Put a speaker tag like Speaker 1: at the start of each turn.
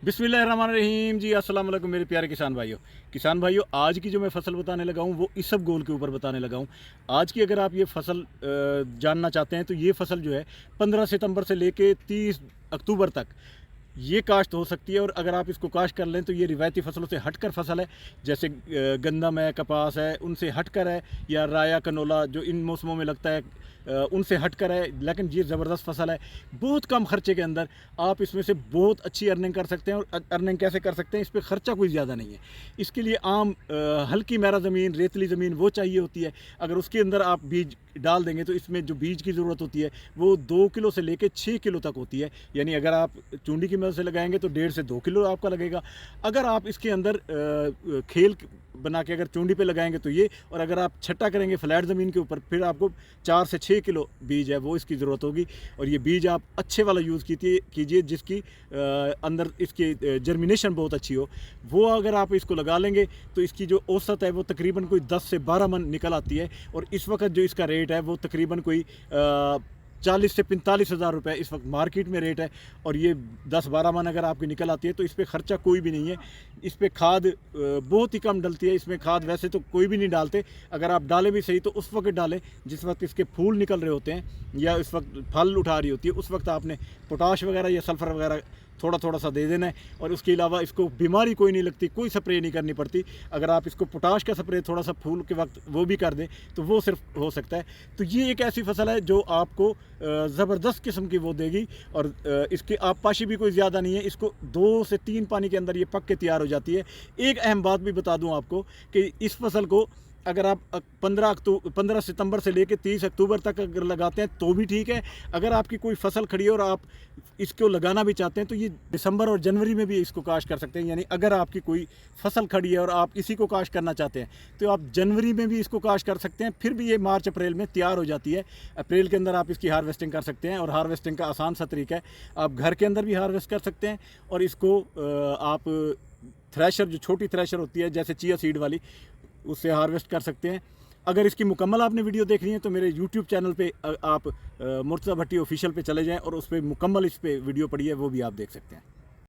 Speaker 1: बिस्मिल्लाहिर्रहमानिर्रहीम जी, अस्सलाम वालेकुम मेरे प्यारे किसान भाइयों, आज की जो मैं फ़सल बताने लगा हूँ वो इसबगोल के ऊपर बताने लगा हूँ। आज की अगर आप ये फ़सल जानना चाहते हैं तो ये फ़सल जो है 15 सितंबर से लेके 30 अक्टूबर तक ये काश्त हो सकती है। और अगर आप इसको काश्त कर लें तो ये रिवायती फ़सलों से हटकर फ़सल है, जैसे गंदम है, कपास है, उनसे हटकर है, या राया कनोला जो इन मौसमों में लगता है उनसे हटकर है। लेकिन ये ज़बरदस्त फ़सल है, बहुत कम खर्चे के अंदर आप इसमें से बहुत अच्छी अर्निंग कर सकते हैं। और अर्निंग कैसे कर सकते हैं, इस पर ख़र्चा कोई ज़्यादा नहीं है। इसके लिए आम हल्की मैरा ज़मीन, रेतली ज़मीन वो चाहिए होती है। अगर उसके अंदर आप बीज डाल देंगे तो इसमें जो बीज की ज़रूरत होती है वो 2 किलो से लेकर 6 किलो तक होती है। यानी अगर आप चूंडी की मदद से लगाएंगे तो 1.5 से 2 किलो आपका लगेगा। अगर आप इसके अंदर खेल बना के अगर चूंडी पे लगाएंगे तो ये, और अगर आप छट्टा करेंगे फ्लैट ज़मीन के ऊपर फिर आपको 4 से 6 किलो बीज है वो इसकी ज़रूरत होगी। और ये बीज आप अच्छे वाला यूज़ कीजिए जिसकी अंदर इसकी जर्मिनेशन बहुत अच्छी हो। वो अगर आप इसको लगा लेंगे तो इसकी जो औसत है वो तकरीबन कोई 10 से 12 मन निकल आती है। और इस वक्त जो इसका रेट है वो तकरीबन कोई 40 से 45 हज़ार रुपये इस वक्त मार्केट में रेट है। और ये 10-12 मन अगर आपकी निकल आती है तो इस पर ख़र्चा कोई भी नहीं है। इस पर खाद बहुत ही कम डलती है। इसमें खाद वैसे तो कोई भी नहीं डालते, अगर आप डालें भी सही तो उस वक्त डालें जिस वक्त इसके फूल निकल रहे होते हैं या इस वक्त फल उठा रही होती है, उस वक्त आपने पोटाश वगैरह या सल्फ़र वगैरह थोड़ा थोड़ा सा दे देना है। और उसके अलावा इसको बीमारी कोई नहीं लगती, कोई स्प्रे नहीं करनी पड़ती। अगर आप इसको पोटाश का स्प्रे थोड़ा सा फूल के वक्त वो भी कर दें तो वो सिर्फ हो सकता है। तो ये एक ऐसी फसल है जो आपको ज़बरदस्त किस्म की वो देगी। और इसके आबपाशी भी कोई ज़्यादा नहीं है, इसको 2 से 3 पानी के अंदर ये पक के तैयार हो जाती है। एक अहम बात भी बता दूं आपको कि इस फसल को अगर आप 15 सितंबर से लेकर 30 अक्टूबर तक अगर लगाते हैं तो भी ठीक है। अगर आपकी कोई फसल खड़ी है और आप इसको लगाना भी चाहते हैं तो ये दिसंबर और जनवरी में भी इसको काश्त कर सकते हैं। यानी अगर आपकी कोई फसल खड़ी है और आप इसी को काश्त करना चाहते हैं तो आप जनवरी में भी इसको काश्त कर सकते हैं। फिर भी ये मार्च अप्रैल में तैयार हो जाती है। अप्रैल के अंदर आप इसकी हार्वेस्टिंग कर सकते हैं। और हार्वेस्टिंग का आसान सा तरीका है, आप घर के अंदर भी हार्वेस्ट कर सकते हैं। और इसको आप थ्रेशर, जो छोटी थ्रेशर होती है जैसे चिया सीड वाली, उससे हार्वेस्ट कर सकते हैं। अगर इसकी मुकम्मल आपने वीडियो देखनी है तो मेरे यूट्यूब चैनल पे आप मुर्तज़ा भट्टी ऑफिशियल पे चले जाएं और उस पर मुकम्मल इस पे वीडियो पड़ी है, वो भी आप देख सकते हैं।